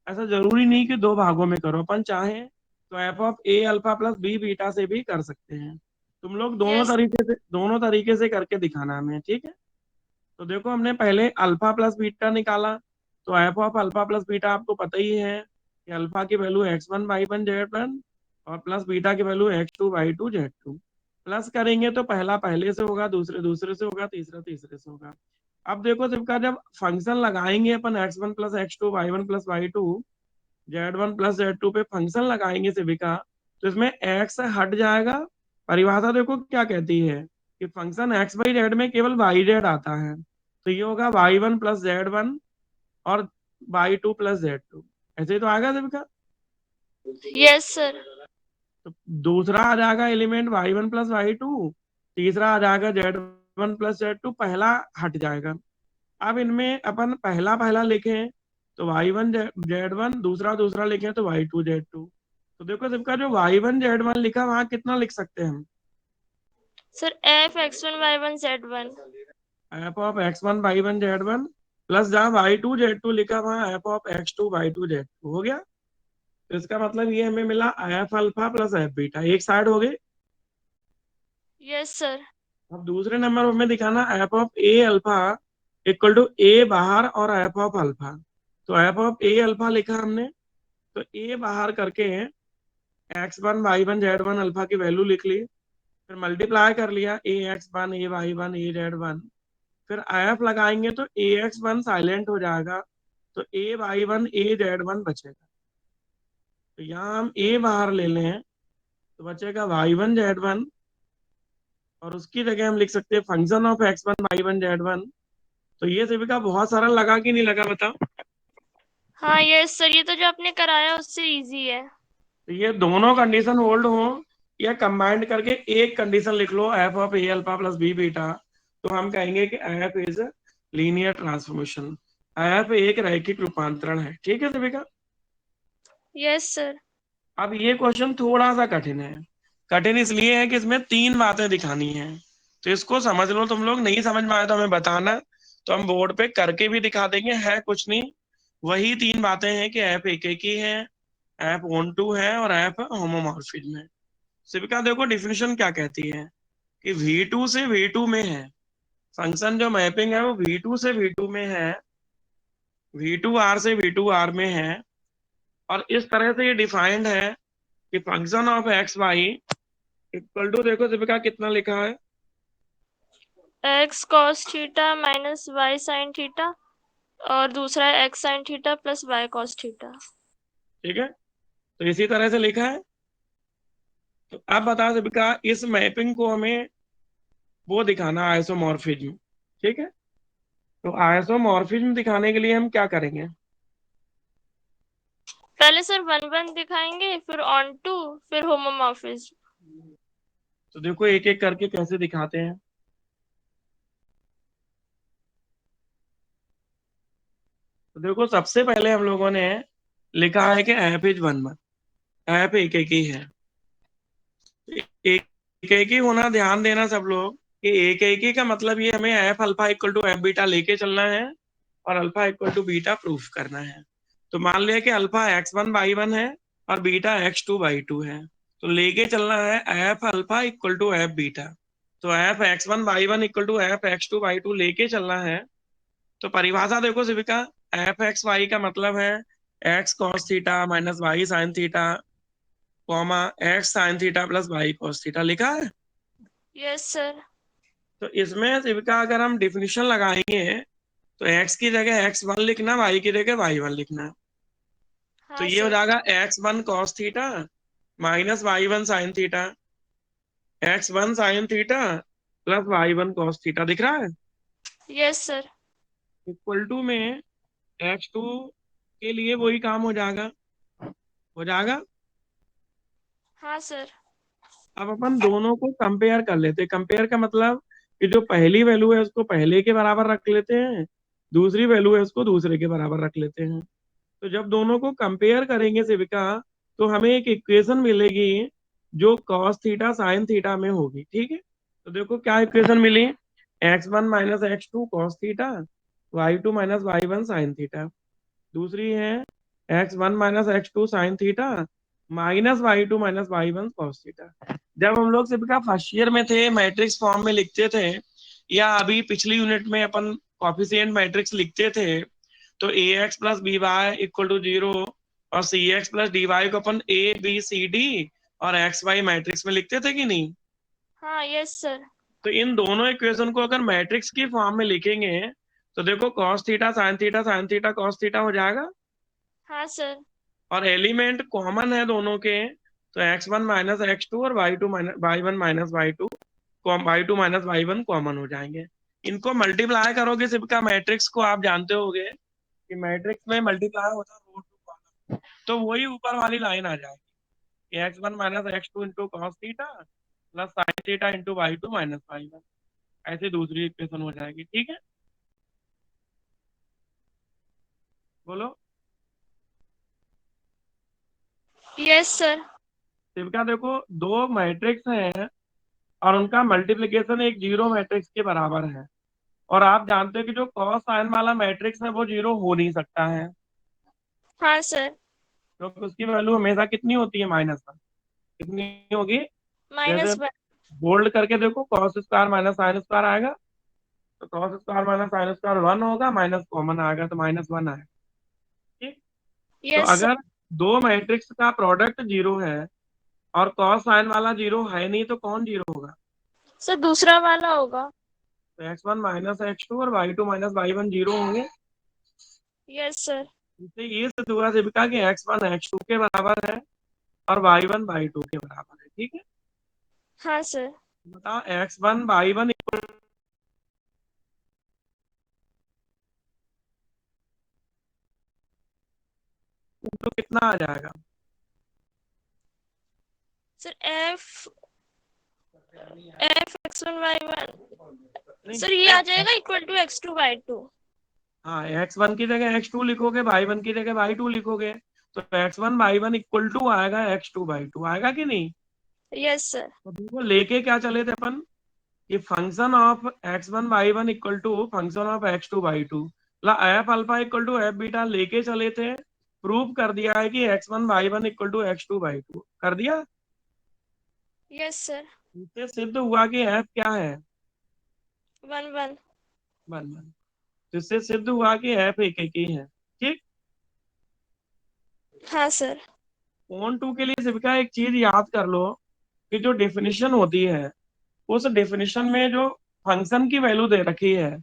S2: ऐसा जरूरी नहीं कि दो भागों में करो, अपन चाहे तो F of A alpha plus B beta से भी कर सकते हैं। तुम लोग
S1: यस।
S2: दोनों तरीके से करके दिखाना हमें। ठीक है। तो देखो हमने पहले अल्फा प्लस बीटा निकाला। तो F of alpha plus beta आपको पता ही है कि अल्फा की वैल्यू x1 y1 z1 और प्लस बीटा की value x2 y2 z2। Plus करेंगे तो पहला पहले से होगा, दूसरे दूसरे से होगा, तीसरा तीसरे से होगा। अब देखो सबका जब फंक्शन लगाएंगे अपन x1 plus x2 y1 plus y2 z1 plus z2 पे फंक्शन लगाएंगे सेविका, तो इसमें x हट जाएगा। परिभाषा देखो क्या कहती है कि फंक्शन एक्स बाई जेड में केवल वाई जेड आता है, तो ये होगा y1 प्लस z1 और y2 प्लस z2। ऐसे ही तो आएगा सबका।
S1: Yes sir.
S2: तो दूसरा आ जाएगा एलिमेंट y1 प्लस y2, तीसरा आ जाएगा z1 प्लस z2, पहला हट जाएगा। अब इनमें अपन पहला पहला लिखें तो y1 z1, दूसरा दूसरा लिखें तो y2 z2। तो देखो सबका जो y1 z1 लिखा वहां कितना लिख सकते हैं हम?
S1: Sir F x1 y1 z1।
S2: F of x1 y1 z1 plus जहाँ y2 z2 लिखा वहां F of x2 y2 z2 हो गया। तो इसका मतलब ये हमें मिला F alpha plus F beta, एक साइड हो गई।
S1: Yes sir.
S2: अब दूसरे नंबर में दिखाना F of A alpha equal to A बाहर और एफ ऑफ अल्फा। तो एफ ऑफ ए अल्फा लिखा हमने, तो ए बाहर करके x1 y1 z1 अल्फा की वैल्यू लिख ली, फिर मल्टीप्लाई कर लिया a x1 a y1 a z1, फिर एफ लगाएंगे तो a x1 साइलेंट हो जाएगा, तो a y1 a z1 बचेगा। तो यहाँ हम a बाहर ले लें तो बचेगा y1 z1, और उसकी जगह हम लिख सकते हैं function of x1 y1 z1। तो ये सभी का बहुत सारा लगा कि नहीं लगा बताओ?
S1: हाँ यस सर, ये तो जो आपने कराया उससे इजी है।
S2: तो ये दोनों कंडीशन होल्ड हो या कंबाइंड करके एक कंडीशन लिख लो F of A alpha plus B beta, तो हम कहेंगे कि F is linear transformation. F एक रैखिक रूपांतरण है। ठीक है सभी का?
S1: Yes sir.
S2: अब ये क्वेश्चन थोड़ा सा कठिन है। कठिन इसलिए है कि इसमें तीन बातें दिखानी है, तो इसको समझ लो। तुम लोग नहीं समझ में आया तो हमें बताना, तो हम बोर्ड पे करके भी दिखा देंगे। है कुछ नहीं, वही तीन बातें हैं कि एफ एक ही है, एफ ऑन टू है और एफ होमोमॉर्फिज्म है। सिविका देखो डिफिनेशन क्या कहती है कि V2 से V2 में है, फंक्शन जो मैपिंग है वो V2 से V2 में है, V2R से V2R में है, और इस तरह से ये डिफाइंड है कि function of X Y equal to, देखो सिविका कितना लिखा है,
S1: X cos theta minus Y sine theta, और दूसरा X sine theta plus Y cos theta.
S2: ठीक है? तो इसी तरह से लिखा है। तो अब बता सिविका, इस मैपिंग को हमें वो दिखाना आइसोमॉर्फिज्म। ठीक है? तो आइसोमॉर्फिज्म दिखाने के लिए हम क्या करेंगे?
S1: पहले सर वन वन दिखाएंगे, फिर ऑन टू, फिर होमोमॉर्फिज्म।
S2: तो देखो एक एक करके कैसे दिखाते हैं। तो देखो सबसे पहले हम लोगों ने लिखा है कि F is one one, F एक ही है। एक एक ही होना ध्यान देना सब लोग कि एक ही का मतलब ये हमें F alpha equal to F beta लेके चलना है और alpha equal to beta proof करना है। तो मान लिया कि अल्फा x1 y1 है और बीटा x2 y2 है, तो लेके चलना है F alpha equal to F beta. तो F x1 y1 equal to F x2 y2 लेके चलना है। तो परिभाषा देखो सिविका, एफ एक्स वाई का मतलब है X cos theta minus Y sine theta, comma X sine theta plus Y cos theta लिखा है।
S1: Yes sir.
S2: तो इसमें सिविका अगर हम डिफिनेशन लगाएंगे तो एक्स की जगह x1 लिखना, वाई की जगह y1 लिखना। तो
S1: हाँ
S2: ये हो
S1: सर।
S2: जाएगा x1 cos theta minus y1 sine theta, x1 sign theta plus y1 cos theta दिख रहा है,
S1: यस सर।
S2: इक्वल टू में x2 के लिए वही काम हो जाएगा, हो जाएगा।
S1: हाँ सर।
S2: अब अपन दोनों को कंपेयर कर लेते हैं। कंपेयर का मतलब कि जो पहली वैल्यू है उसको पहले के बराबर रख लेते हैं, दूसरी वैल्यू है उसको दूसरे के बराबर रख लेते हैं। तो जब दोनों को कंपेयर करेंगे सिविका, तो हमें एक इक्वेशन मिलेगी जो कॉस थीटा साइन थीटा में होगी। ठीक है? तो देखो क्या इक्वेशन मिली, x1 minus x2 cos theta, y2 minus y1 sine theta. दूसरी है x1 minus x2 sine theta minus y2 minus y1 cos theta. जब हम लोग सिर्फ का फर्स्ट ईयर में थे मैट्रिक्स फॉर्म में लिखते थे, या अभी पिछली यूनिट में अपन कॉफिशिएंट मैट्रिक्स लिखते थे, तो A X plus B Y equal to 0 और C X plus D Y को अपन ए बी सी डी और एक्स वाई मैट्रिक्स में लिखते थे कि नहीं?
S1: हाँ यस सर।
S2: तो इन दोनों इक्वेशन को अगर मैट्रिक्स की फॉर्म में लिखेंगे तो देखो cos theta sine theta cos theta हो जाएगा,
S1: हाँ सर।
S2: और एलिमेंट कॉमन है दोनों के, तो x1 माइनस x2 और y2 minus y1 minus y2 y2 minus y1 common हो जाएंगे। इनको मल्टीप्लाई करोगे सिर्फ का मैट्रिक्स को आप जानते होगे कि मैट्रिक्स में मल्टीप्लाई होता है रो टू कॉलम, तो वही ऊपर वाली लाइन आ जाएगी, x1 minus x2 into cos theta plus sine theta into y2 minus y1, ऐसे दूसरी इक्वेशन हो जाएगी। ठीक है, बोलो।
S1: Yes sir.
S2: शिविका देखो, दो मैट्रिक्स हैं और उनका मल्टीप्लिकेशन एक जीरो मैट्रिक्स के बराबर है, और आप जानते हो कि जो कॉस साइन वाला मैट्रिक्स है वो जीरो हो नहीं सकता है,
S1: हाँ सर।
S2: क्योंकि उसकी वैल्यू हमेशा कितनी होती है, -1। कितनी होगी? जैसे
S1: -1।
S2: बोल्ड करके देखो, cos square minus sine square आएगा, तो cos square minus sine square 1 होगा, माइनस कॉमन आएगा तो -1 आएगा। ठीक, तो
S1: यस सर।
S2: अगर दो मैट्रिक्स का प्रोडक्ट जीरो है और कॉस साइन वाला जीरो है नहीं, तो कौन जीरो होगा?
S1: सर दूसरा वाला होगा।
S2: तो x1 माइनस x2 और y2 माइनस y1 जीरो होंगे।
S1: Yes sir.
S2: इससे ये सिद्ध हुआ दीपिका कि x1 x2 के बराबर है और y1 y2 के बराबर है। ठीक है,
S1: हाँ सर।
S2: बताओ x1 y1 तो कितना आ जाएगा?
S1: Sir F F x1 y1,
S2: नहीं,
S1: सर ये आ जाएगा इक्वल टू x2 y2।
S2: हाँ, x1 की जगह x2 लिखोगे, y1 की जगह y2 लिखोगे, तो x1 y1 इक्वल टू आएगा x2 y2, आएगा कि नहीं?
S1: Yes sir.
S2: तो देखो लेके क्या चले थे अपन, कि function of x1 y1 equal to function of x2 y2, F alpha equal to F beta लेके चले थे, प्रूव कर दिया है कि x1 y1 equal to x2 y2 कर दिया।
S1: Yes sir.
S2: इससे सिद्ध हुआ कि एफ क्या है,
S1: 1 1।
S2: 1 1। जिससे सिद्ध हुआ कि एफ एक एक ही है। ठीक,
S1: हाँ सर।
S2: फोन टू के लिए सिर्फ एक चीज याद कर लो, कि जो डेफिनेशन होती है, उस डेफिनेशन में जो फंक्शन की वैल्यू दे रखी है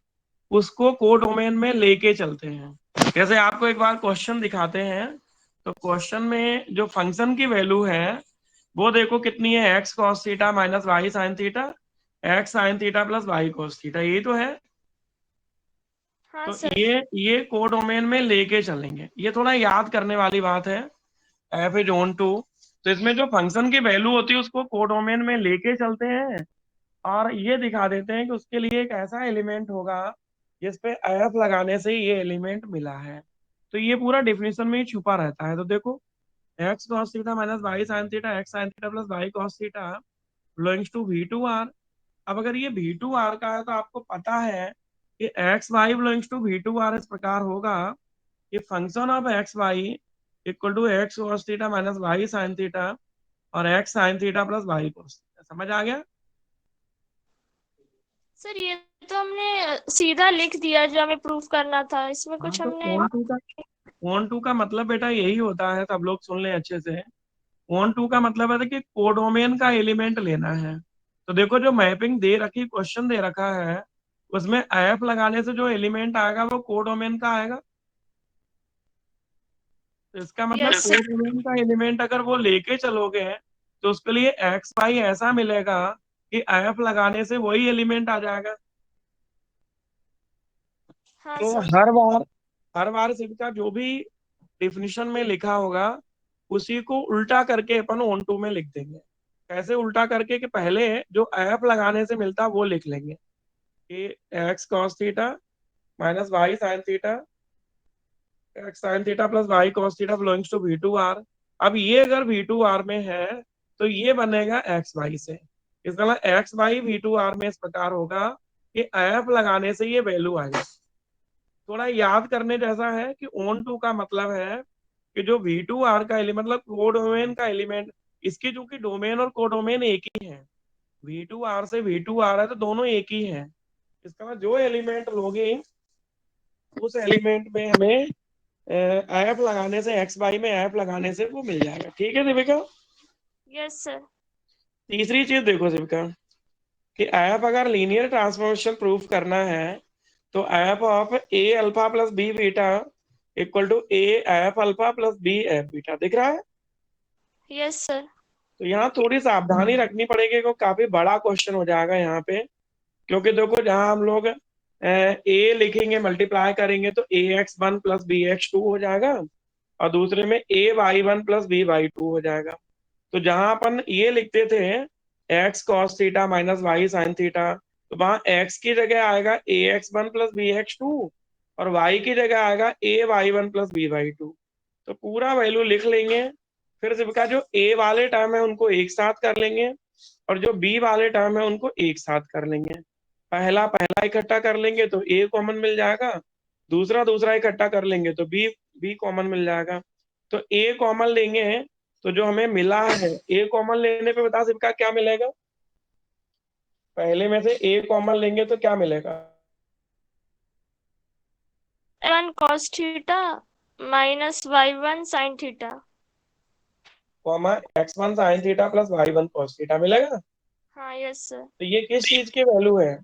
S2: उसको कोडोमेन में लेके चलते हैं। जैसे आपको एक बार क्वेश्चन दिखाते हैं, तो क्वेश्चन में जो फंक्शन की वैल्यू है वो देखो कितनी है, X cos theta minus Y sine theta, X sine theta plus Y cos theta, यही तो है।
S1: हाँ
S2: तो
S1: सर।
S2: ये कोडोमेन में लेके चलेंगे, ये थोड़ा याद करने वाली बात है। एफ इज ऑन टू, तो इसमें जो फंक्शन की वैल्यू होती है उसको कोडोमेन में लेके चलते हैं, और ये दिखा देते हैं कि उसके लिए एक ऐसा एलिमेंट होगा जिस पे एफ लगाने से ये एलिमेंट मिला है। तो ये पूरा डिफिनेशन में ही छुपा रहता है। तो देखो, X cos theta minus Y sine theta, X sine theta plus Y cos theta belongs to V two R. अब अगर ये वी टू आर का है तो आपको पता है कि X Y belongs to V two R इस प्रकार होगा कि function of X Y equal to X cos theta minus Y sine theta और X sine theta plus Y cos theta. समझ आ गया?
S1: सर ये तो हमने सीधा लिख दिया जो हमें प्रूफ करना था, इसमें
S2: हाँ,
S1: कुछ
S2: तो
S1: हमने।
S2: फोन टू का मतलब बेटा यही होता है, सब लोग सुन लें अच्छे से। फोन टू का मतलब है कि कोडोमेन का एलिमेंट लेना है। तो देखो, जो मैपिंग दे रखी, क्वेश्चन दे रखा है, उसमें एफ लगाने से जो एलिमेंट आएगा वो कोडोमेन का आएगा। तो इसका मतलब
S1: यस सर।
S2: कोडोमेन का एलिमेंट अगर वो लेके चलोगे तो उसके लिए एक्स वाई ऐसा मिलेगा कि एफ लगाने से वही एलिमेंट आ जाएगा।
S1: हाँ
S2: तो
S1: सर।
S2: हर बार इसका जो भी डिफिनीशन में लिखा होगा उसी को उल्टा करके अपन ऑन टू में लिख देंगे। कैसे उल्टा करके, कि पहले जो एफ लगाने से मिलता वो लिख लेंगे, कि X cos theta minus Y sine theta, X sine theta plus Y cos theta belongs to V two R. अब ये अगर वी टू आर में है तो ये बनेगा एक्स वाई से। इसका मतलब X Y V two R में इस प्रकार होगा कि एफ लगाने से ये वैल्यू आएगी। थोड़ा याद करने जैसा है कि ऑन टू का मतलब है कि जो वी टू आर का एलिमेंट, मतलब कोडोमेन का एलिमेंट, इसकी चूंकि डोमेन और कोडोमेन एक ही है, वी टू आर से वी टू आर है तो दोनों एक ही है। इसका मतलब जो एलिमेंट लोगे उस एलिमेंट में हमें ऐप लगाने से, एक्स वाई में ऐप लगाने से वो मिल जाएगा। ठीक है दीपिका?
S1: Yes sir.
S2: तीसरी चीज देखो दीपिका, कि ऐप अगर लीनियर ट्रांसफॉर्मेशन प्रूफ करना है तो F of A alpha plus B beta equal to A F alpha plus B F beta, दिख रहा है?
S1: Yes sir.
S2: तो यहाँ थोड़ी सावधानी रखनी पड़ेगी, क्योंकि काफी बड़ा क्वेश्चन हो जाएगा यहाँ पे। क्योंकि देखो, जहां हम लोग ए लिखेंगे, मल्टीप्लाई करेंगे, तो ax1 प्लस bx2 हो जाएगा, और दूसरे में ay1 प्लस by2 हो जाएगा। तो जहां अपन ये लिखते थे X cos theta minus Y sine theta, तो वहां एक्स की जगह आएगा ax1 प्लस bx2, और वाई की जगह आएगा ay1 प्लस by2। तो पूरा वैल्यू लिख लेंगे। फिर इसका जो ए वाले टर्म है उनको एक साथ कर लेंगे, और जो बी वाले टर्म है उनको एक साथ कर लेंगे। पहला पहला इकट्ठा कर लेंगे तो ए कॉमन मिल जाएगा, दूसरा दूसरा इकट्ठा कर लेंगे तो बी बी कॉमन मिल जाएगा। तो ए कॉमन लेंगे, तो जो हमें मिला है, ए कॉमन लेने पे बता सबका क्या मिलेगा। पहले में से ए कॉमन लेंगे तो क्या मिलेगा।
S1: One cos theta minus y1 sign theta.
S2: Comma x1 sign theta plus y1 cos theta मिलेगा।
S1: हाँ यस सर।
S2: तो ये किस चीज की वैल्यू है।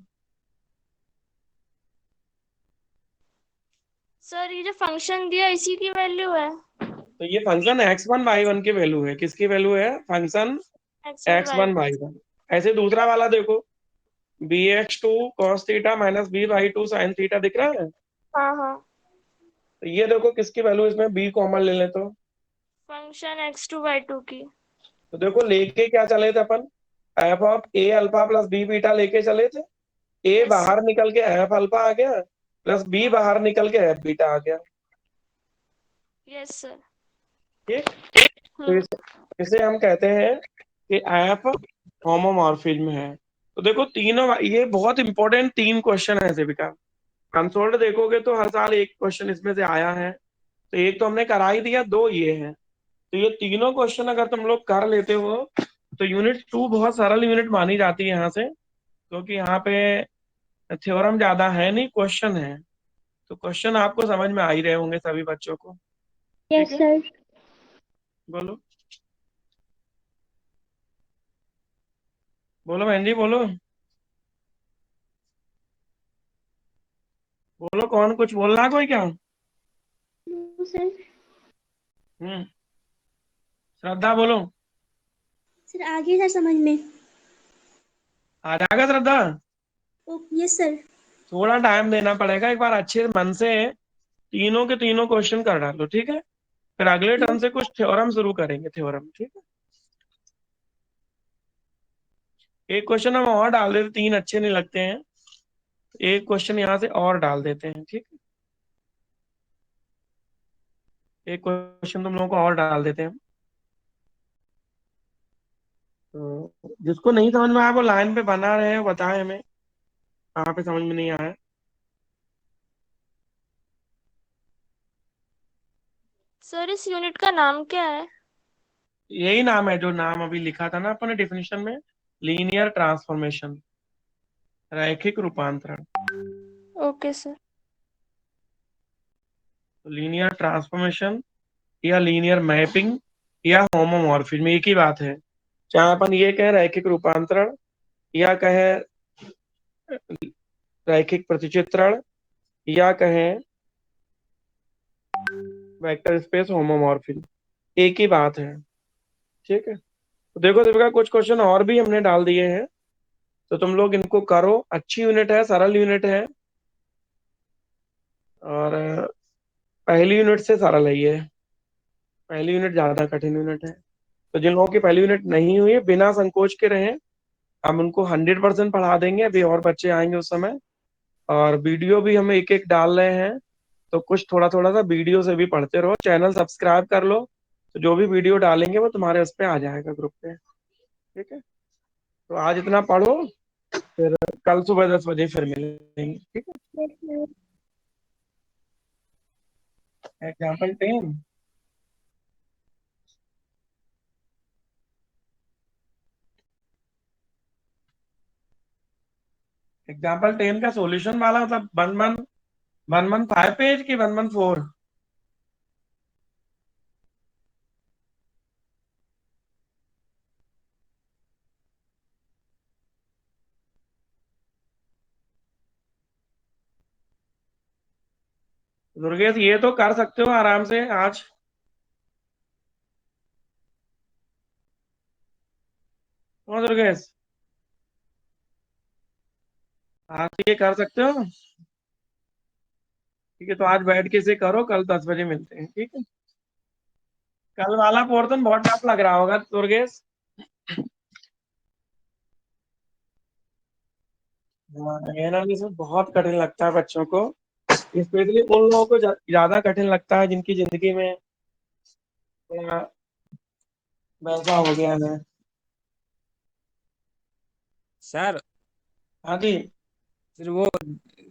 S1: सर ये जो फंक्शन दिया इसी की वैल्यू है।
S2: तो ये फंक्शन x1 y1 की वैल्यू है। किसकी वैल्यू है, function
S1: x1
S2: x1
S1: y1।
S2: y1। ऐसे दूसरा वाला देखो, bx2 cos theta minus by2 sin theta दिख रहा है।
S1: हाँ हाँ।
S2: तो ये देखो किसकी वैल्यू, इसमें b कॉमन ले ले
S1: फंक्शन x2 y2 की।
S2: तो देखो लेके क्या चले थे अपन, F of A alpha plus B beta लेके चले थे। ए
S1: यस सर।
S2: बाहर निकल के एफ अल्फा आ गया, प्लस बी
S1: हाँ
S2: बाहर निकल के एफ बीटा आ गया।
S1: Yes sir.
S2: ठीक। तो
S1: हम्म।
S2: इसे हम कहते हैं कि एफ होमोमॉर्फिज्म है। तो देखो तीनों, ये बहुत इंपॉर्टेंट तीन क्वेश्चन है सेविका। कंसोल्ड देखोगे तो हर साल एक क्वेश्चन इसमें से आया है। तो एक तो हमने करा ही दिया, दो ये है। तो ये तीनों क्वेश्चन अगर तुम लोग कर लेते हो, तो यूनिट 2 बहुत सरल यूनिट मानी जाती है यहाँ से, क्योंकि यहाँ पे थ्योरम ज्यादा है नहीं, क्वेश्चन है। तो क्वेश्चन आपको समझ में आ ही रहे होंगे सभी बच्चों को। ठीक
S3: यस
S2: है,
S3: सर।
S2: बोलो बोलो बहन जी बोलो। बोलो, कौन कुछ बोल रहा है, कोई क्या।
S3: सर।
S2: हम्म। श्रद्धा बोलो।
S3: सर आगे था समझ में।
S2: आ जाएगा श्रद्धा।
S3: ओ यस सर।
S2: थोड़ा टाइम देना पड़ेगा, एक बार अच्छे मन से तीनों के तीनों क्वेश्चन कर डालो, ठीक है। फिर अगले टर्म से कुछ थ्योरम शुरू करेंगे, थ्योरम, ठीक है। एक क्वेश्चन हम और डाल देते, तीन अच्छे नहीं लगते हैं, एक क्वेश्चन यहाँ से और डाल देते हैं, ठीक है। एक क्वेश्चन तुम लोगों को और डाल देते हैं। तो जिसको नहीं समझ में आया वो लाइन पे बना रहे, बताए हमें कहाँ पे समझ में नहीं आया।
S1: सर इस यूनिट का नाम क्या है?
S2: यही नाम है जो नाम अभी लिखा था ना अपने डिफिनेशन में, लीनियर ट्रांसफॉर्मेशन, रैखिक रूपांतरण।
S1: Okay sir.
S2: तो लीनियर ट्रांसफॉर्मेशन या लीनियर मैपिंग या होमोमॉर्फिज्म एक ही बात है। चाहे अपन ये कहें रैखिक रूपांतरण, या कहें रैखिक प्रतिचित्रण, या कहें वेक्टर स्पेस होमोमॉर्फिज्म, एक ही बात है। ठीक है। तो देखो दीपिका, कुछ क्वेश्चन और भी हमने डाल दिए हैं, तो तुम लोग इनको करो। अच्छी यूनिट है, सरल यूनिट है, और पहली यूनिट से सरल है ये। पहली यूनिट ज्यादा कठिन यूनिट है। तो जिन लोगों की पहली यूनिट नहीं हुई है, बिना संकोच के रहें, हम उनको 100% पढ़ा देंगे। अभी और बच्चे आएंगे उस समय, और वीडियो भी हम एक एक डाल रहे हैं। तो कुछ थोड़ा थोड़ा सा वीडियो से भी पढ़ते रहो, चैनल सब्सक्राइब कर लो, तो जो भी वीडियो डालेंगे वो तुम्हारे उस पे आ जाएगा, ग्रुप पे। ठीक है। तो आज इतना पढ़ो, फिर कल सुबह 10 बजे फिर मिलेंगे, ठीक
S3: यस सर।
S2: है। एग्जाम्पल 10। एग्जाम्पल 10 का सॉल्यूशन वाला मतलब 115 पेज की 114। दुर्गेश ये तो कर सकते हो आराम से आज। दुर्गेश, हाँ तो ये कर सकते हो। ठीक है, तो आज बैठ के इसे करो, कल 10 बजे मिलते हैं, ठीक है। कल वाला पोर्शन बहुत टफ लग रहा होगा दुर्गेश। एनालिसिस बहुत कठिन लगता है बच्चों को, स्पेशली उन लोगों को ज्यादा कठिन लगता है जिनकी जिंदगी में थोड़ा वैसा हो गया है।
S4: सर
S2: हाँ जी।
S4: फिर वो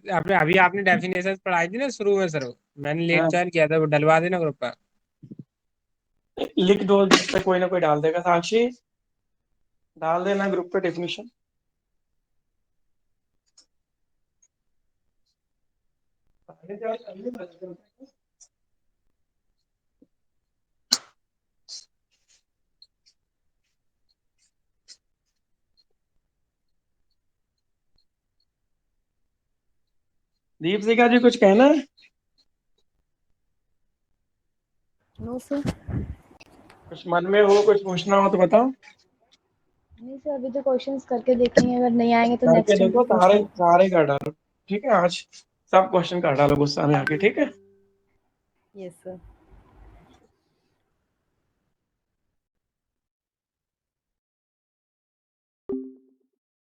S4: आपने अभी आपने डेफिनेशन पढ़ाई थी ना शुरू में सर, मैंने लेट
S2: हाँ,
S4: ज्वाइन किया था, वो डलवा देना ग्रुप पर।
S2: लिख दो, जिस पे कोई ना कोई डाल देगा। साक्षी, डाल देना ग्रुप पे डेफिनेशन। दीपशिखा जी, कुछ कहना है?
S3: No sir.
S2: कुछ मन में हो, कुछ पूछना हो तो बताओ।
S3: नहीं सर, अभी तो क्वेश्चंस करके देखेंगे, अगर नहीं आएंगे तो
S2: करके
S3: नेक्स्ट टाइम
S2: देखो,
S3: पे पूछ
S2: सारे
S3: लेंगे।
S2: सारे कर डालो। ठीक है, आज सब क्वेश्चन कर डालो गुस्सा में आके, ठीक है।
S3: Yes sir.